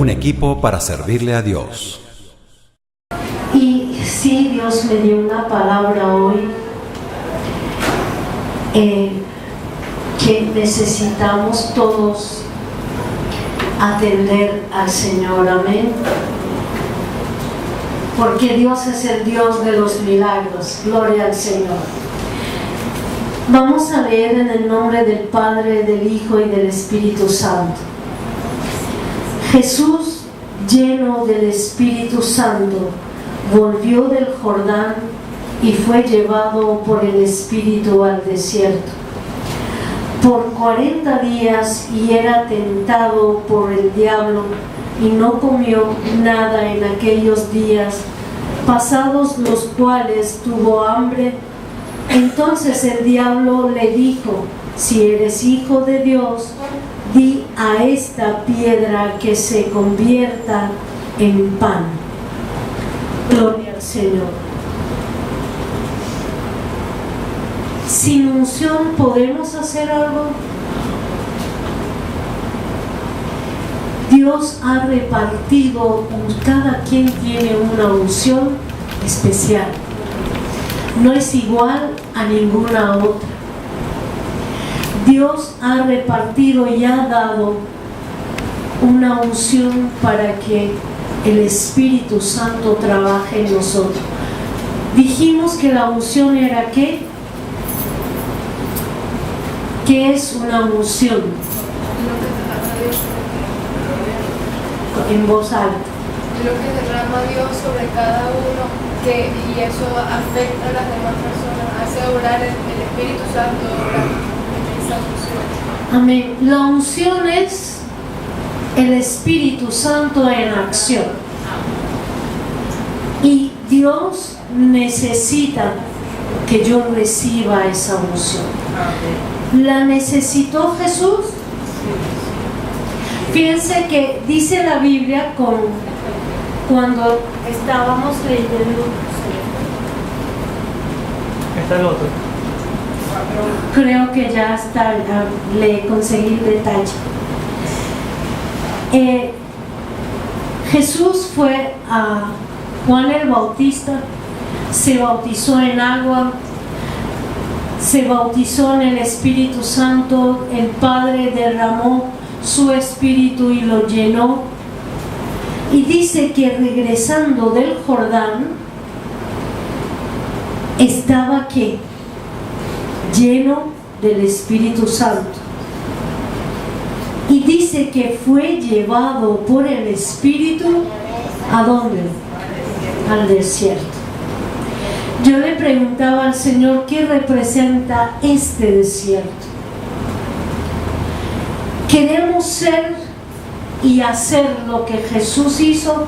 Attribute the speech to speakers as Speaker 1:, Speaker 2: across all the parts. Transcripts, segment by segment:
Speaker 1: un equipo para servirle a Dios.
Speaker 2: Y sí, Dios me dio una palabra hoy que necesitamos todos atender al Señor, amén. Porque Dios es el Dios de los milagros, gloria al Señor. Vamos a leer en el nombre del Padre, del Hijo y del Espíritu Santo. Jesús, lleno del Espíritu Santo, volvió del Jordán y fue llevado por el Espíritu al desierto por 40 días y era tentado por el diablo y no comió nada en aquellos días, pasados los cuales tuvo hambre. Entonces el diablo le dijo: si eres hijo de Dios, di a esta piedra que se convierta en pan. Gloria al Señor. Sin unción, ¿podemos hacer algo? Dios ha repartido, cada quien tiene una unción especial. No es igual a ninguna otra. Dios ha repartido y ha dado una unción para que el Espíritu Santo trabaje en nosotros. Dijimos que la unción era ¿qué? ¿Qué es una unción? En voz alta.
Speaker 3: Lo que derrama Dios sobre cada uno, y eso afecta a las demás personas, hace obrar el Espíritu Santo en esa unción.
Speaker 2: Amén. La unción es el Espíritu Santo en acción. Y Dios necesita que yo reciba esa unción. ¿La necesitó Jesús? Fíjense que dice la Biblia cuando estábamos leyendo.
Speaker 4: Está el otro.
Speaker 2: Creo que ya está, le conseguí el detalle. Jesús fue a Juan el Bautista, se bautizó en agua, se bautizó en el Espíritu Santo, el Padre derramó su Espíritu y lo llenó. Y dice que regresando del Jordán, estaba ¿qué? Lleno del Espíritu Santo. Y dice que fue llevado por el Espíritu, ¿a dónde? Al desierto. Yo le preguntaba al Señor, ¿qué representa este desierto? Queremos ser y hacer lo que Jesús hizo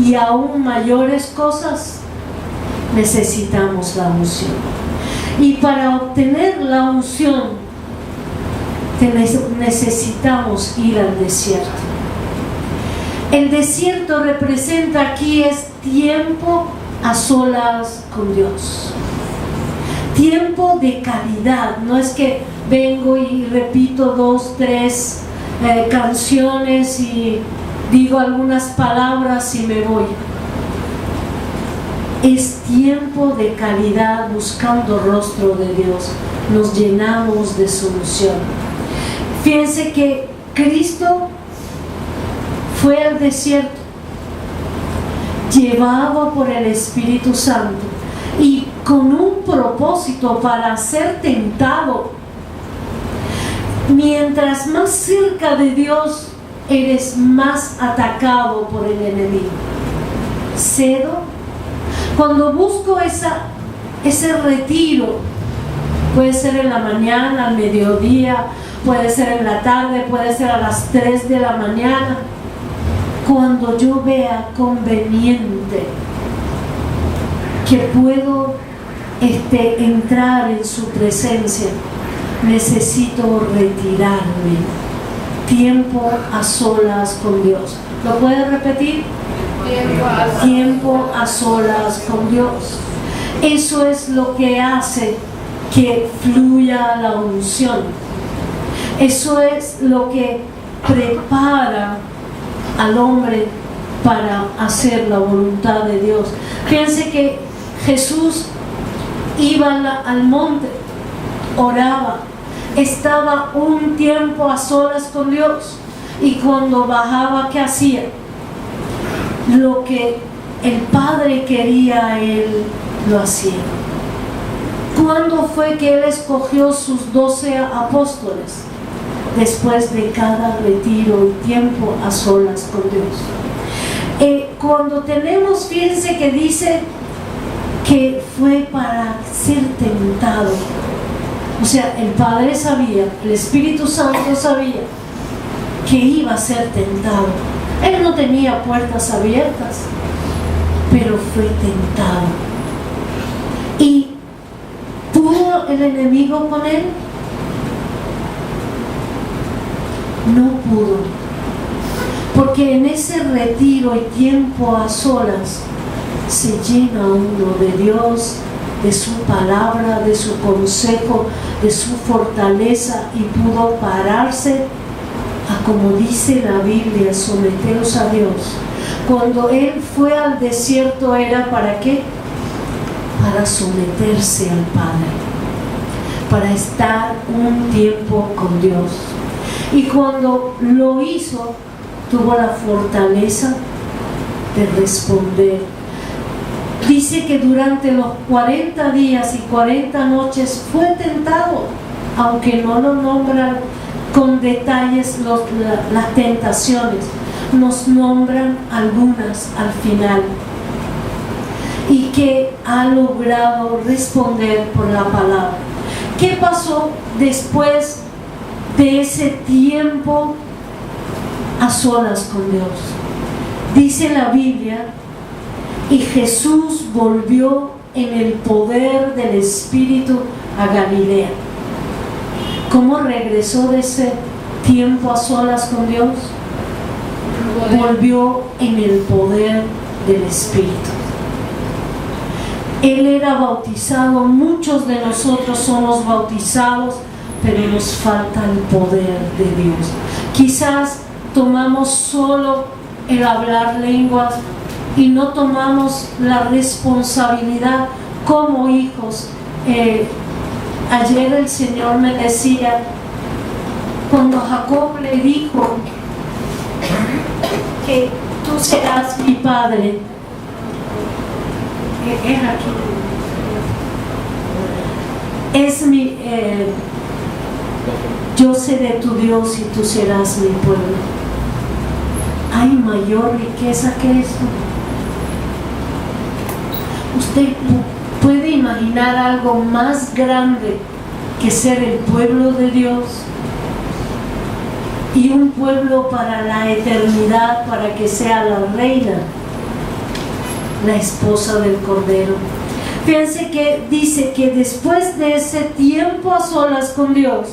Speaker 2: y aún mayores cosas. Necesitamos la unción. Y para obtener la unción necesitamos ir al desierto. El desierto representa aquí es tiempo a solas con Dios. Tiempo de calidad. No es que vengo y repito 2, 3 canciones y digo algunas palabras y me voy. Es tiempo de calidad buscando rostro de Dios. Nos llenamos de su unción. Fíjense que Cristo fue al desierto llevado por el Espíritu Santo y con un propósito para ser tentado. Mientras más cerca de Dios eres, más atacado por el enemigo. Cedo. Cuando busco ese retiro, puede ser en la mañana, al mediodía, puede ser en la tarde, puede ser a las 3 de la mañana, cuando yo vea conveniente que puedo entrar en su presencia, necesito retirarme. Tiempo a solas con Dios. ¿Lo puede repetir? Tiempo a solas con Dios. Eso es lo que hace que fluya la unción. Eso es lo que prepara al hombre para hacer la voluntad de Dios. Fíjense que Jesús iba al monte, oraba, estaba un tiempo a solas con Dios, y cuando bajaba, ¿qué hacía? Lo que el Padre quería, Él lo hacía. ¿Cuándo fue que Él escogió sus 12 apóstoles? Después de cada retiro y tiempo a solas con Dios. Cuando tenemos, fíjense que dice que fue para ser tentado. O sea, el Padre sabía, el Espíritu Santo sabía que iba a ser tentado. Él no tenía puertas abiertas, pero fue tentado. ¿Y pudo el enemigo con él? No pudo, porque en ese retiro y tiempo a solas se llena uno de Dios, de su palabra, de su consejo, de su fortaleza, y pudo pararse a, como dice la Biblia, someteros a Dios. Cuando Él fue al desierto, ¿era para qué? Para someterse al Padre, para estar un tiempo con Dios. Y cuando lo hizo, tuvo la fortaleza de responder. Dice que durante los 40 días y 40 noches fue tentado, aunque no lo nombran con detalles las tentaciones, nos nombran algunas al final, y que ha logrado responder por la palabra. ¿Qué pasó después de ese tiempo a solas con Dios? Dice la Biblia, y Jesús volvió en el poder del Espíritu a Galilea. ¿Cómo regresó de ese tiempo a solas con Dios? Volvió en el poder del Espíritu. Él era bautizado, muchos de nosotros somos bautizados, pero nos falta el poder de Dios. Quizás tomamos solo el hablar lenguas y no tomamos la responsabilidad como hijos. Ayer el Señor me decía, cuando Jacob le dijo que tú serás mi padre, yo seré tu Dios y tú serás mi pueblo. ¿Hay mayor riqueza que eso? ¿Usted puede imaginar algo más grande que ser el pueblo de Dios? Y un pueblo para la eternidad, para que sea la reina, la esposa del Cordero. Fíjense que dice que después de ese tiempo a solas con Dios,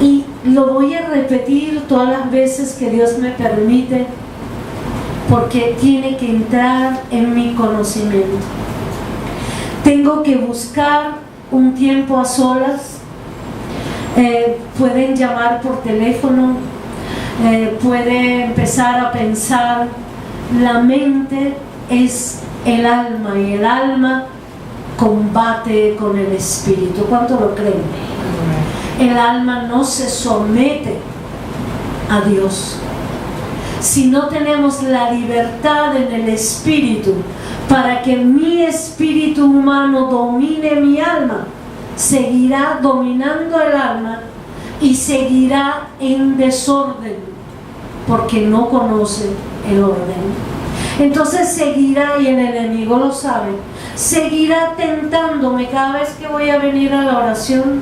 Speaker 2: y lo voy a repetir todas las veces que Dios me permite, porque tiene que entrar en mi conocimiento. Tengo que buscar un tiempo a solas. Pueden llamar por teléfono, puede empezar a pensar. La mente es el alma, y el alma combate con el espíritu. ¿Cuánto lo creen? El alma no se somete a Dios. Si no tenemos la libertad en el espíritu para que mi espíritu humano domine mi alma, seguirá dominando el alma y seguirá en desorden, porque no conoce el orden. Entonces seguirá, y el enemigo lo sabe, seguirá tentándome cada vez que voy a venir a la oración,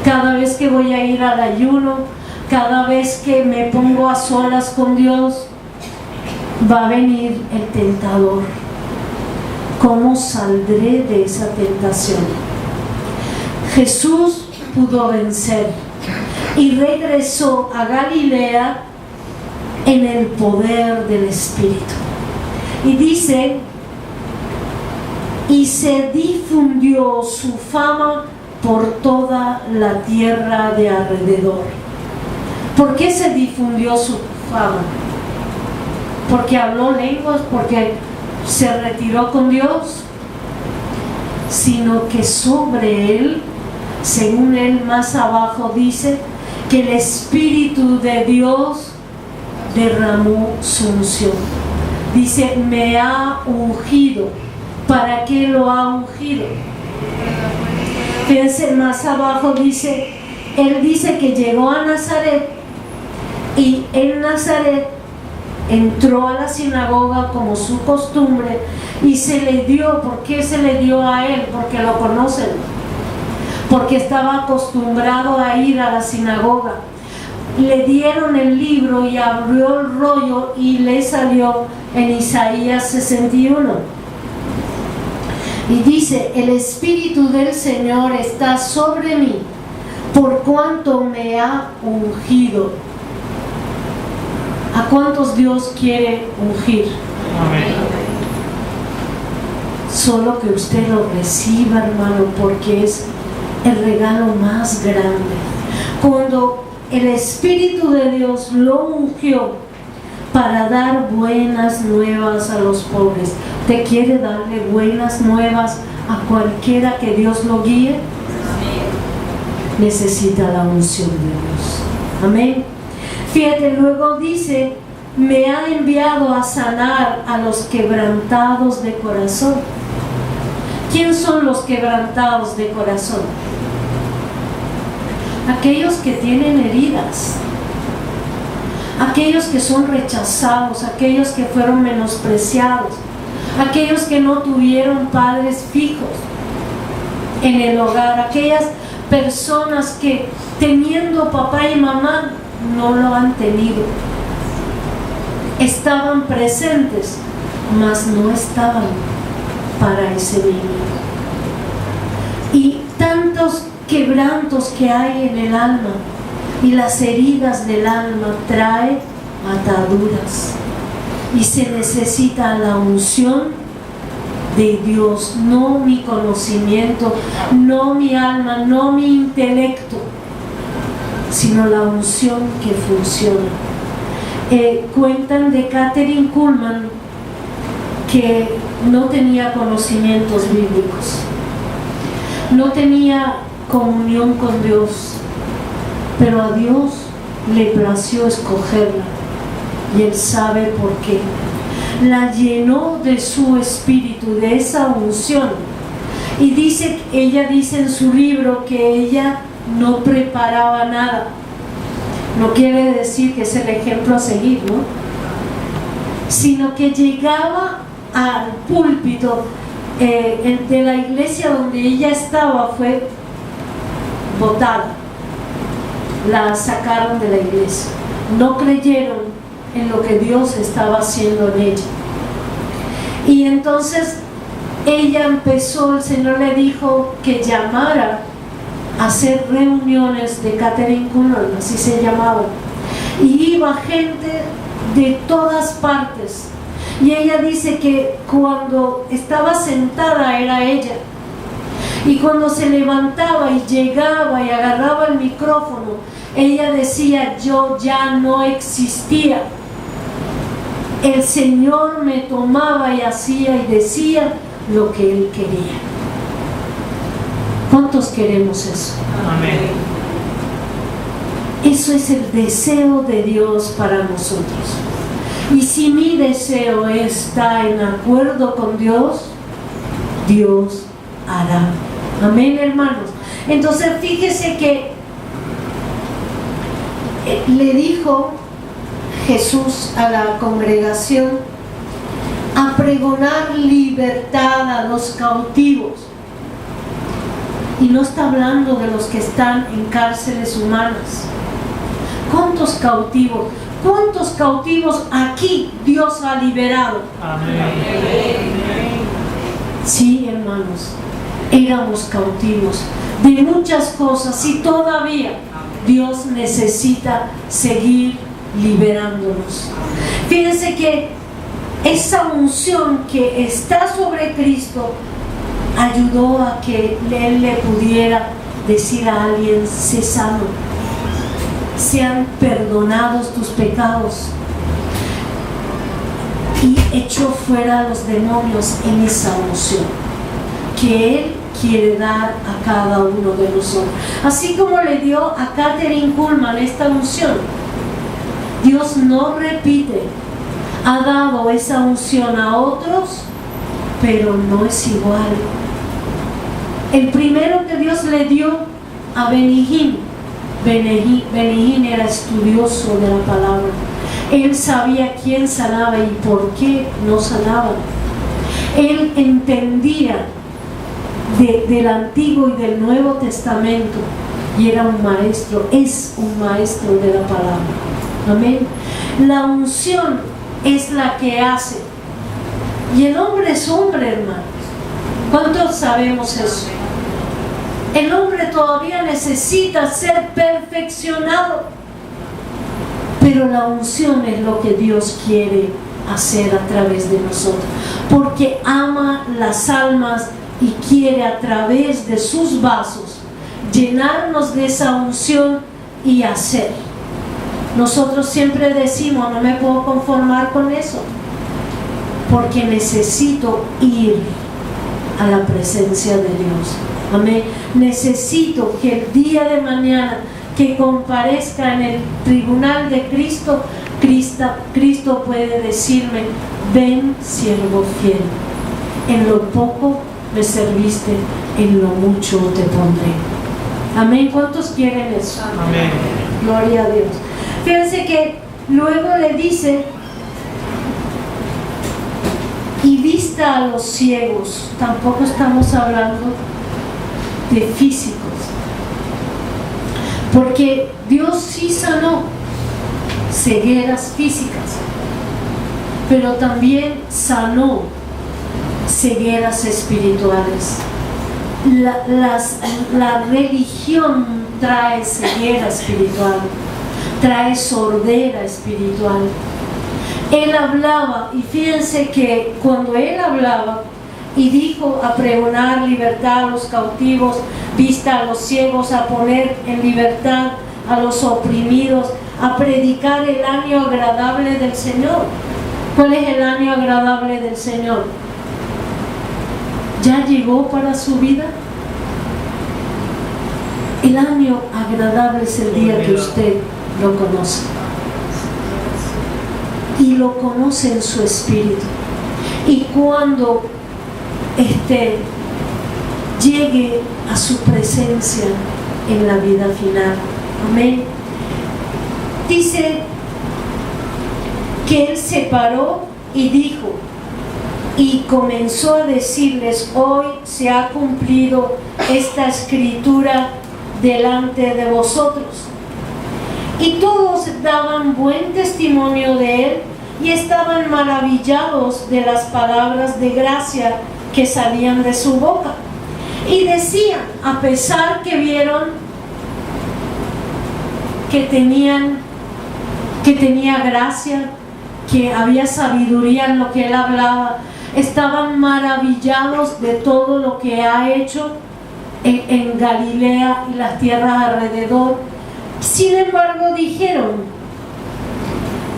Speaker 2: cada vez que voy a ir al ayuno, cada vez que me pongo a solas con Dios. Va a venir el tentador. ¿Cómo saldré de esa tentación? Jesús pudo vencer y regresó a Galilea en el poder del Espíritu. Y dice, y se difundió su fama por toda la tierra de alrededor. ¿Por qué se difundió su fama, porque habló lenguas, porque se retiró con Dios, sino que sobre él, según él más abajo dice, que el Espíritu de Dios derramó su unción. Dice, me ha ungido. ¿Para qué lo ha ungido? Fíjense, más abajo dice, él dice que llegó a Nazaret y en Nazaret entró a la sinagoga como su costumbre y se le dio. ¿Por qué se le dio a él? Porque lo conocen, porque estaba acostumbrado a ir a la sinagoga. Le dieron el libro y abrió el rollo y le salió en Isaías 61. Y dice, el Espíritu del Señor está sobre mí, por cuanto me ha ungido. ¿A cuántos Dios quiere ungir?
Speaker 4: Amén.
Speaker 2: Solo que usted lo reciba, hermano, porque es el regalo más grande. Cuando el Espíritu de Dios lo ungió para dar buenas nuevas a los pobres. ¿Usted quiere darle buenas nuevas a cualquiera que Dios lo guíe? Necesita la unción de Dios. Amén. Fíjate, luego dice, me ha enviado a sanar a los quebrantados de corazón. ¿Quién son los quebrantados de corazón? Aquellos que tienen heridas, aquellos que son rechazados, aquellos que fueron menospreciados, aquellos que no tuvieron padres fijos en el hogar, aquellas personas que teniendo papá y mamá no lo han tenido, estaban presentes, mas no estaban para ese niño. Y tantos quebrantos que hay en el alma, y las heridas del alma trae ataduras, y se necesita la unción de Dios, no mi conocimiento, no mi alma, no mi intelecto, sino la unción que funciona. Cuentan de Kathryn Kuhlman que no tenía conocimientos bíblicos, no tenía comunión con Dios, pero a Dios le plació escogerla y Él sabe por qué. La llenó de su espíritu, de esa unción, y ella dice en su libro que ella no preparaba nada. No quiere decir que es el ejemplo a seguir, ¿no? Sino que llegaba al púlpito de la iglesia donde ella estaba, fue botada, la sacaron de la iglesia, no creyeron en lo que Dios estaba haciendo en ella. Y entonces ella empezó, el Señor le dijo que llamara a hacer reuniones de Kathryn Kuhlman, así se llamaban, y iba gente de todas partes, y ella dice que cuando estaba sentada era ella, y cuando se levantaba y llegaba y agarraba el micrófono, ella decía, yo ya no existía, el Señor me tomaba y hacía y decía lo que Él quería. ¿Cuántos queremos eso?
Speaker 4: Amén.
Speaker 2: Eso es el deseo de Dios para nosotros. Y si mi deseo está en acuerdo con Dios, Dios hará. Amén, hermanos. Entonces fíjese que le dijo Jesús a la congregación a pregonar libertad a los cautivos. Y no está hablando de los que están en cárceles humanas. ¿Cuántos cautivos? ¿Cuántos cautivos aquí Dios ha liberado?
Speaker 4: Amén.
Speaker 2: Sí, hermanos, éramos cautivos de muchas cosas y todavía Dios necesita seguir liberándonos. Fíjense que esa unción que está sobre Cristo ayudó a que Él le pudiera decir a alguien, sé sano, sean perdonados tus pecados, y echó fuera a los demonios en esa unción que Él quiere dar a cada uno de nosotros. Así como le dio a Catherine Kuhlman esta unción, Dios no repite, ha dado esa unción a otros, pero no es igual. El primero que Dios le dio a Benny Hinn era estudioso de la palabra. Él sabía quién sanaba y por qué no sanaba. Él entendía del Antiguo y del Nuevo Testamento y era un maestro, es un maestro de la palabra. Amén. La unción es la que hace. Y el hombre es hombre, hermanos. ¿Cuántos sabemos eso? El hombre todavía necesita ser perfeccionado, pero la unción es lo que Dios quiere hacer a través de nosotros, porque ama las almas y quiere a través de sus vasos llenarnos de esa unción y hacer. Nosotros siempre decimos, no me puedo conformar con eso, porque necesito ir a la presencia de Dios. Amén. Necesito que el día de mañana que comparezca en el tribunal de Cristo, Cristo puede decirme: ven, siervo fiel, en lo poco me serviste, en lo mucho te pondré. Amén. ¿Cuántos quieren eso?
Speaker 4: Amén.
Speaker 2: Gloria a Dios. Fíjense que luego le dice: y vista a los ciegos. Tampoco estamos hablando de físicos, porque Dios sí sanó cegueras físicas, pero también sanó cegueras espirituales. La religión trae ceguera espiritual, trae sordera espiritual. Él hablaba, y fíjense que cuando Él hablaba y dijo a pregonar libertad a los cautivos, vista a los ciegos, a poner en libertad a los oprimidos, a predicar el año agradable del Señor. ¿Cuál es el año agradable del Señor? ¿Ya llegó para su vida? El año agradable es el día que usted lo conoce. Y lo conoce en su espíritu. Y cuando llegue a su presencia en la vida final. Amén. Dice que Él se paró y dijo, y comenzó a decirles: hoy se ha cumplido esta escritura delante de vosotros. Y todos daban buen testimonio de Él y estaban maravillados de las palabras de gracia que salían de su boca. Y decían, a pesar que vieron que tenía gracia, que había sabiduría en lo que Él hablaba, estaban maravillados de todo lo que ha hecho en Galilea y las tierras alrededor. Sin embargo dijeron: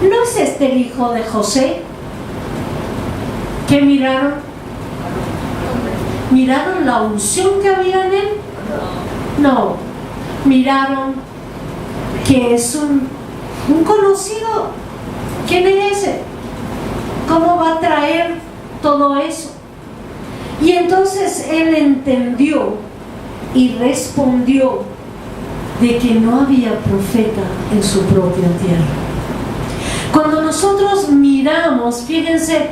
Speaker 2: ¿no es este el hijo de José? ¿Qué miraron? ¿Miraron la unción que había en Él? No, miraron que es un conocido. ¿Quién es ese? ¿Cómo va a traer todo eso? Y entonces Él entendió y respondió de que no había profeta en su propia tierra. Cuando nosotros miramos, fíjense,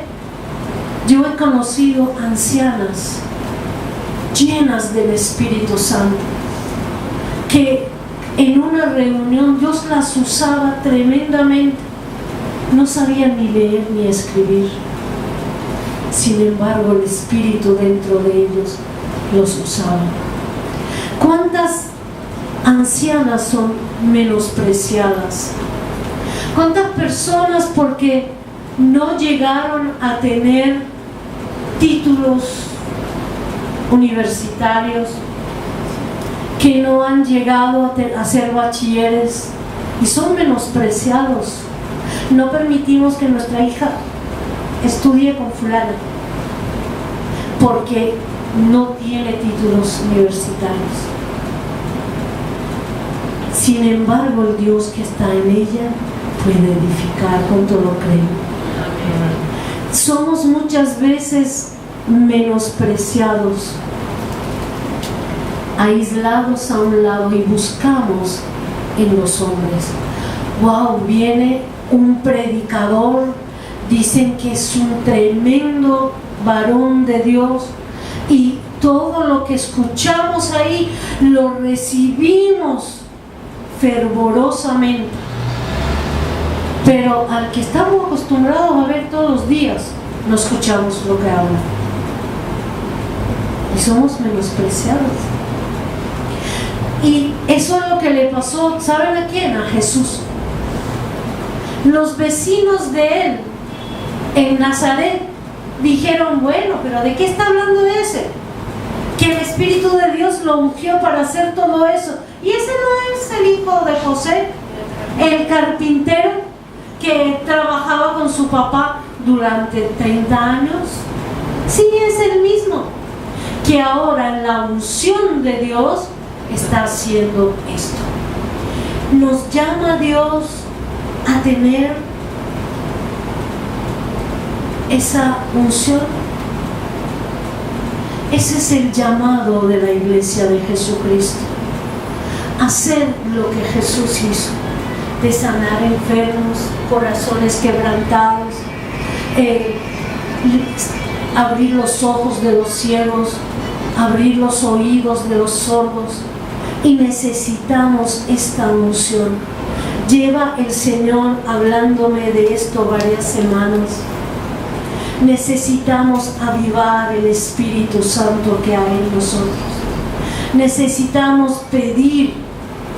Speaker 2: yo he conocido ancianas llenas del Espíritu Santo que en una reunión Dios las usaba tremendamente. No sabían ni leer ni escribir. Sin embargo, el Espíritu dentro de ellos los usaba. ¿Cuántas ancianas son menospreciadas? ¿Cuántas personas, porque no llegaron a tener títulos universitarios, que no han llegado a ser bachilleres y son menospreciados? No permitimos que nuestra hija estudié con fulana, porque no tiene títulos universitarios. Sin embargo, el Dios que está en ella puede edificar. ¿Cuánto lo creen? Somos muchas veces menospreciados, aislados a un lado, y buscamos en los hombres. Wow, viene un predicador, dicen que es un tremendo varón de Dios, y todo lo que escuchamos ahí lo recibimos fervorosamente, pero al que estamos acostumbrados a ver todos los días, no escuchamos lo que habla y somos menospreciados. Y eso es lo que le pasó, ¿saben a quién? A Jesús. Los vecinos de él en Nazaret dijeron, bueno, pero ¿de qué está hablando ese? Que el Espíritu de Dios lo ungió para hacer todo eso. ¿Y ese no es el hijo de José, el carpintero que trabajaba con su papá durante 30 años? Sí, es el mismo, que ahora en la unción de Dios está haciendo esto. Nos llama Dios a tener esa unción. Ese es el llamado de la iglesia de Jesucristo, hacer lo que Jesús hizo, de sanar enfermos, corazones quebrantados, abrir los ojos de los ciegos, abrir los oídos de los sordos. Y necesitamos esta unción. Lleva el Señor hablándome de esto varias semanas. Necesitamos avivar el Espíritu Santo que hay en nosotros. Necesitamos pedir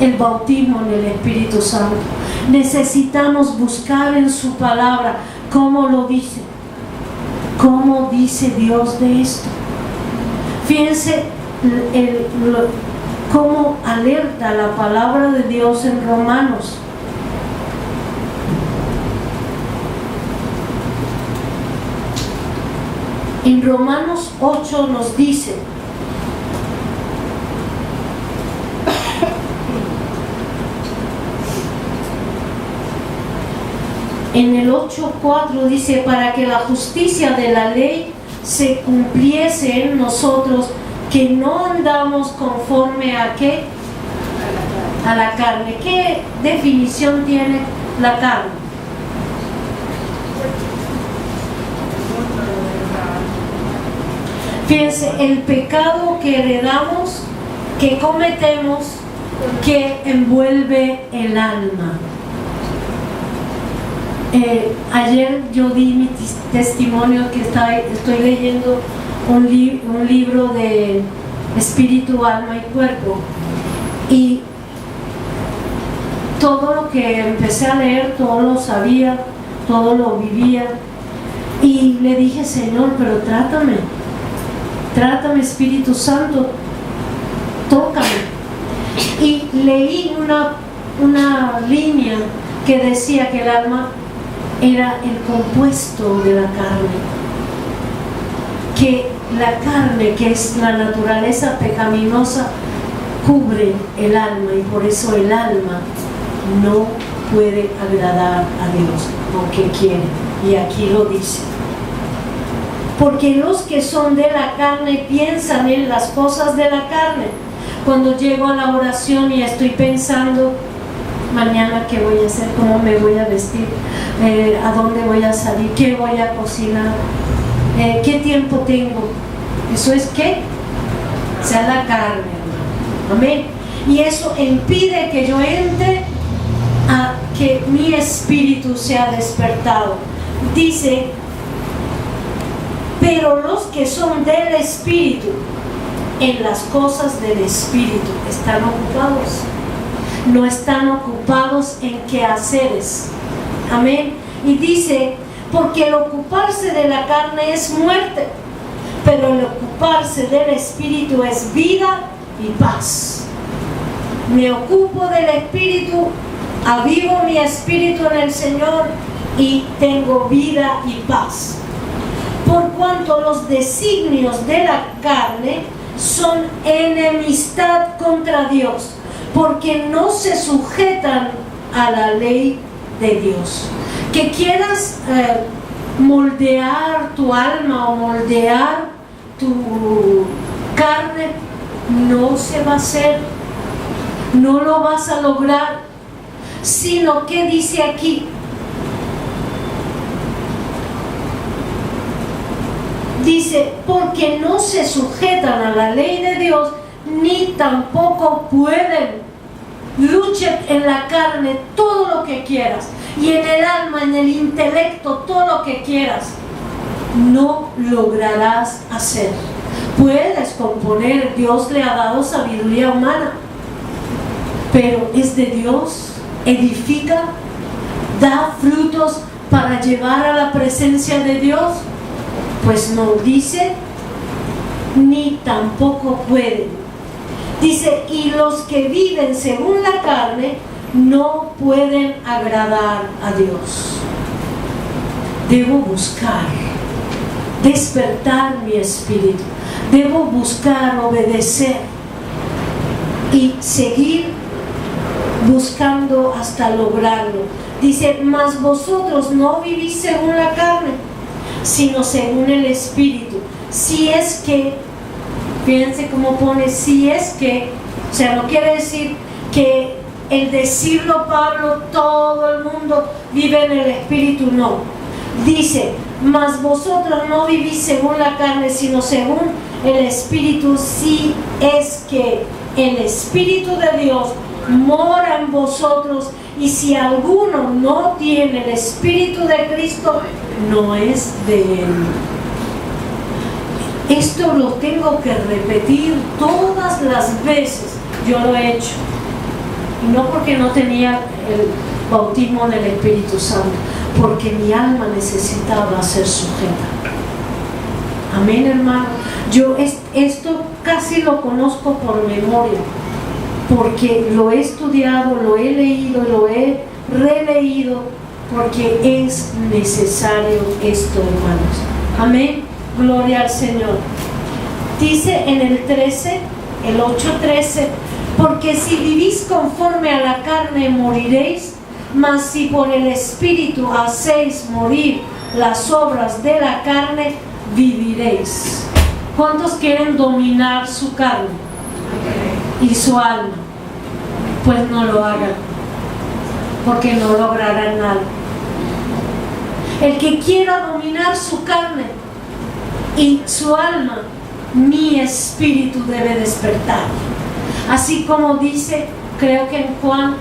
Speaker 2: el bautismo en el Espíritu Santo. Necesitamos buscar en su palabra cómo lo dice. ¿Cómo dice Dios de esto? Fíjense cómo alerta la palabra de Dios en Romanos. En Romanos 8 nos dice: en el 8:4 dice, para que la justicia de la ley se cumpliese en nosotros, que no andamos conforme a ¿qué? A la carne. ¿Qué definición tiene la carne? Fíjense, el pecado que heredamos, que cometemos, que envuelve el alma. Ayer yo di mi testimonio que estoy leyendo un libro de espíritu, alma y cuerpo, y todo lo que empecé a leer, todo lo sabía, todo lo vivía, y le dije, Señor, pero trátame Espíritu Santo, tócame. Y leí una línea que decía que el alma era el compuesto de la carne, que la carne, que es la naturaleza pecaminosa, cubre el alma, y por eso el alma no puede agradar a Dios, aunque quiere. Y aquí lo dice: porque los que son de la carne piensan en las cosas de la carne. Cuando llego a la oración y estoy pensando, mañana qué voy a hacer, cómo me voy a vestir, a dónde voy a salir, qué voy a cocinar, qué tiempo tengo. Eso es ¿qué? Sea la carne, hermano. Amén. Y eso impide que yo entre a que mi espíritu sea despertado. Dice: pero los que son del Espíritu, en las cosas del Espíritu están ocupados. No están ocupados en quehaceres. Amén. Y dice: porque el ocuparse de la carne es muerte, pero el ocuparse del Espíritu es vida y paz. Me ocupo del Espíritu, avivo mi espíritu en el Señor y tengo vida y paz. cuanto los designios de la carne son enemistad contra Dios, porque no se sujetan a la ley de Dios. Que quieras moldear tu alma o moldear tu carne, no se va a hacer, no lo vas a lograr, sino que dice aquí, dice, porque no se sujetan a la ley de Dios, ni tampoco pueden. Lucha en la carne todo lo que quieras, y en el alma, en el intelecto, todo lo que quieras. No lograrás hacer. Puedes componer, Dios le ha dado sabiduría humana, pero es de Dios, edifica, da frutos para llevar a la presencia de Dios. Pues no, dice, ni tampoco pueden. Dice, y los que viven según la carne no pueden agradar a Dios. Debo buscar, despertar mi espíritu. Debo buscar, obedecer y seguir buscando hasta lograrlo. Dice, mas vosotros no vivís según la carne, sino según el Espíritu. Si es que, fíjense cómo pone, si es que, o sea, no quiere decir que el decirlo Pablo, todo el mundo vive en el Espíritu, no. Dice, mas vosotros no vivís según la carne, sino según el Espíritu, si es que el Espíritu de Dios mora en vosotros, y si alguno no tiene el Espíritu de Cristo, no es de Él. Esto lo tengo que repetir todas las veces. Yo lo he hecho, y no porque no tenía el bautismo del Espíritu Santo, porque mi alma necesitaba ser sujeta. Amén, hermano. Yo esto casi lo conozco por memoria, porque lo he estudiado, lo he leído, lo he releído, porque es necesario esto, hermanos. Amén, gloria al Señor. Dice en el 13, el 8:13, porque si vivís conforme a la carne moriréis, mas si por el Espíritu hacéis morir las obras de la carne, viviréis. ¿Cuántos quieren dominar su carne y su alma? Pues no lo hagan, porque no lograrán nada. El que quiera dominar su carne y su alma, mi espíritu debe despertar. Así como dice, creo que en Juan,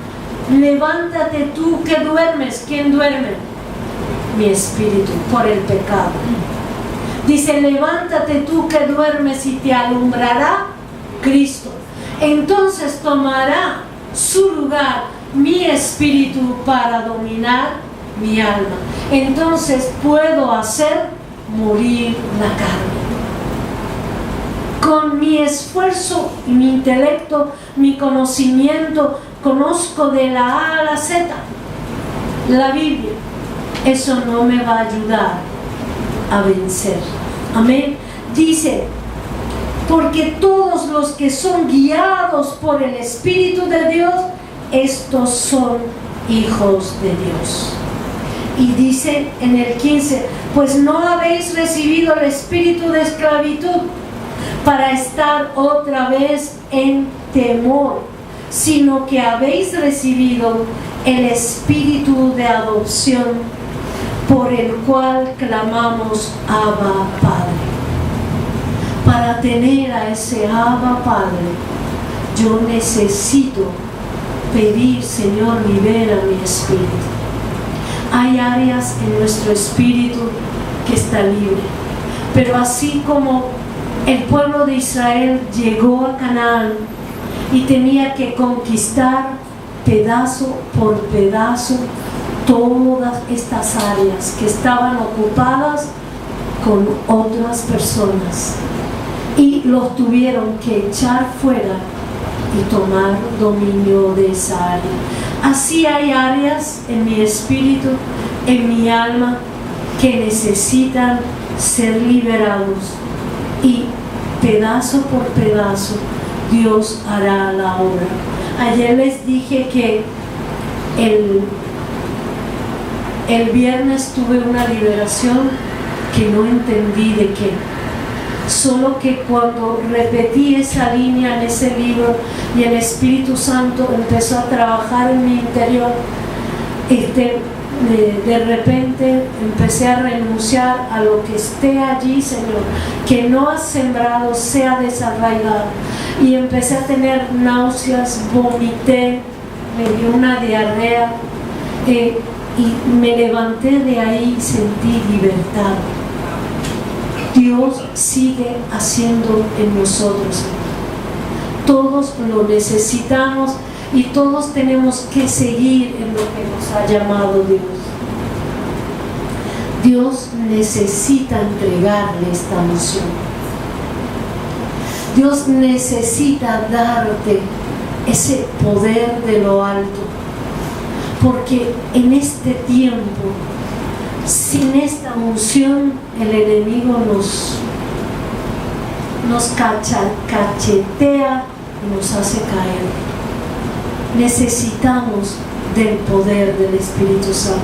Speaker 2: levántate tú que duermes. ¿Quién duerme? Mi espíritu, por el pecado. Dice, levántate tú que duermes y te alumbrará Cristo. Entonces tomará su lugar mi espíritu para dominar mi alma. Entonces puedo hacer morir la carne. Con mi esfuerzo y mi intelecto, mi conocimiento, conozco de la A a la Z la Biblia. Eso no me va a ayudar a vencer. Amén. Dice, porque todos los que son guiados por el Espíritu de Dios, estos son hijos de Dios. Y dice en el 15, pues no habéis recibido el espíritu de esclavitud para estar otra vez en temor, sino que habéis recibido el espíritu de adopción, por el cual clamamos Abba Padre. Para tener a ese Abba Padre, yo necesito pedir, Señor, libera mi espíritu. Hay áreas en nuestro espíritu que está libre, pero así como el pueblo de Israel llegó a Canaán y tenía que conquistar pedazo por pedazo todas estas áreas que estaban ocupadas con otras personas, y los tuvieron que echar fuera y tomar dominio de esa área. Así hay áreas en mi espíritu, en mi alma, que necesitan ser liberados y pedazo por pedazo Dios hará la obra. Ayer les dije que el viernes tuve una liberación que no entendí de qué. Solo que cuando repetí esa línea en ese libro y el Espíritu Santo empezó a trabajar en mi interior, de repente empecé a renunciar a lo que esté allí, Señor, que no has sembrado sea desarraigado, y empecé a tener náuseas, vomité, me dio una diarrea, y me levanté de ahí y sentí libertad. Dios sigue haciendo en nosotros. Todos lo necesitamos y todos tenemos que seguir en lo que nos ha llamado Dios. Dios necesita entregarle esta misión. Dios necesita darte ese poder de lo alto, porque en este tiempo, sin esta unción, el enemigo nos cachetea y nos hace caer. Necesitamos del poder del Espíritu Santo.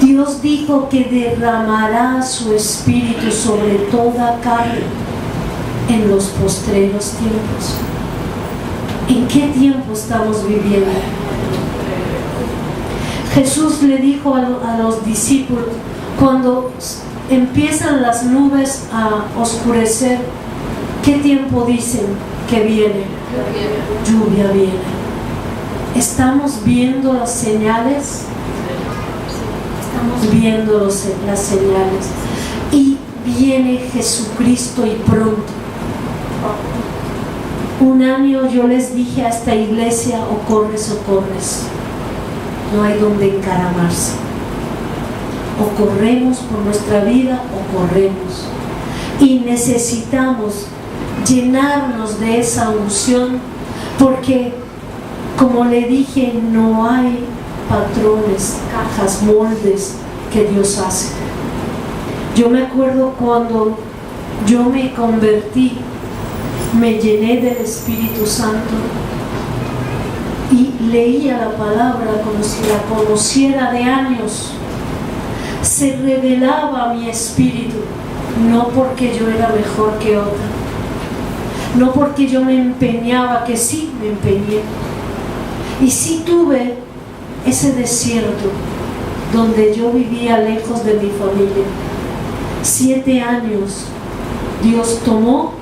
Speaker 2: Dios dijo que derramará su Espíritu sobre toda carne en los postreros tiempos. ¿En qué tiempo estamos viviendo? Jesús le dijo a los discípulos, cuando empiezan las nubes a oscurecer, ¿qué tiempo dicen que viene? Lluvia viene. ¿Estamos viendo las señales? Estamos viendo las señales. Y viene Jesucristo y pronto. Un año yo les dije a esta iglesia, o corres o corres. No hay donde encaramarse. O corremos por nuestra vida o corremos. Y necesitamos llenarnos de esa unción, porque, como le dije, no hay patrones, cajas, moldes que Dios hace. Yo me acuerdo cuando yo me convertí, me llené del Espíritu Santo y leía la palabra como si la conociera de años. Se revelaba mi espíritu, no porque yo era mejor que otra, no porque yo me empeñaba, que sí me empeñé. Y sí tuve ese desierto donde yo vivía lejos de mi familia. 7 años Dios tomó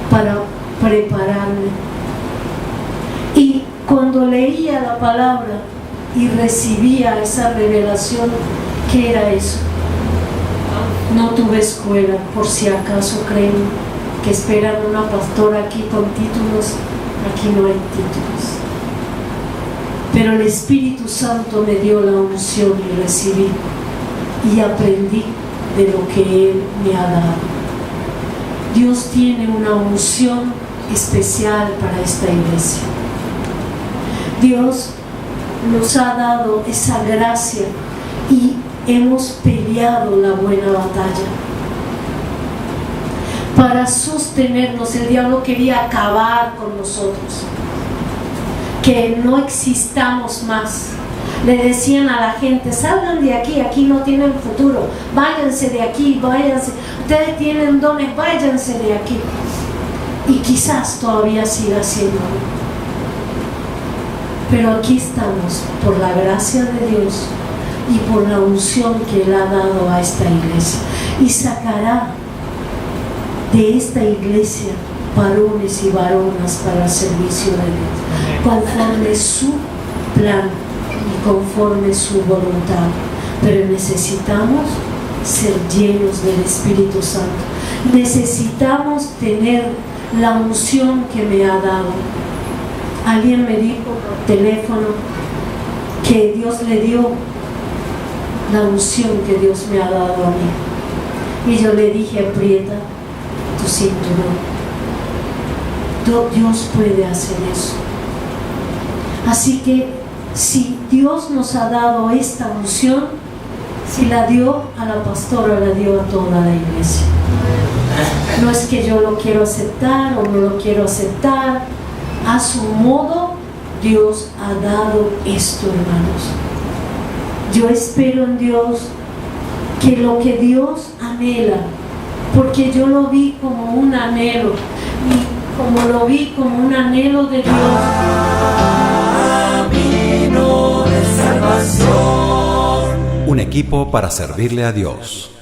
Speaker 2: para prepararme. Y cuando leía la palabra y recibía esa revelación, ¿qué era eso? No tuve escuela, por si acaso creen que esperan una pastora aquí con títulos. Aquí no hay títulos. Pero el Espíritu Santo me dio la unción y recibí y aprendí de lo que Él me ha dado. Dios tiene una unción especial para esta iglesia. Dios nos ha dado esa gracia y hemos peleado la buena batalla. Para sostenernos, el diablo quería acabar con nosotros, que no existamos más. Le decían a la gente, salgan de aquí, aquí no tienen futuro, váyanse de aquí, váyanse, ustedes tienen dones, váyanse de aquí. Y quizás todavía siga siendo. Pero aquí estamos por la gracia de Dios y por la unción que Él ha dado a esta iglesia, y sacará de esta iglesia varones y varonas para el servicio de Dios, conforme su plan y conforme su voluntad. Pero necesitamos ser llenos del Espíritu Santo. Necesitamos tener la unción que me ha dado. Alguien me dijo por teléfono que Dios le dio la unción que Dios me ha dado a mí. Y yo le dije, aprieta tu cinturón. Dios puede hacer eso. Así que si Dios nos ha dado esta unción, Si la dio a la pastora, la dio a toda la iglesia. No es que yo lo quiero aceptar o no lo quiero aceptar. A su modo, Dios ha dado esto, hermanos. Yo espero en Dios que lo que Dios anhela, porque yo lo vi como un anhelo, y como lo vi como un anhelo de Dios.
Speaker 1: Un equipo para servirle a Dios.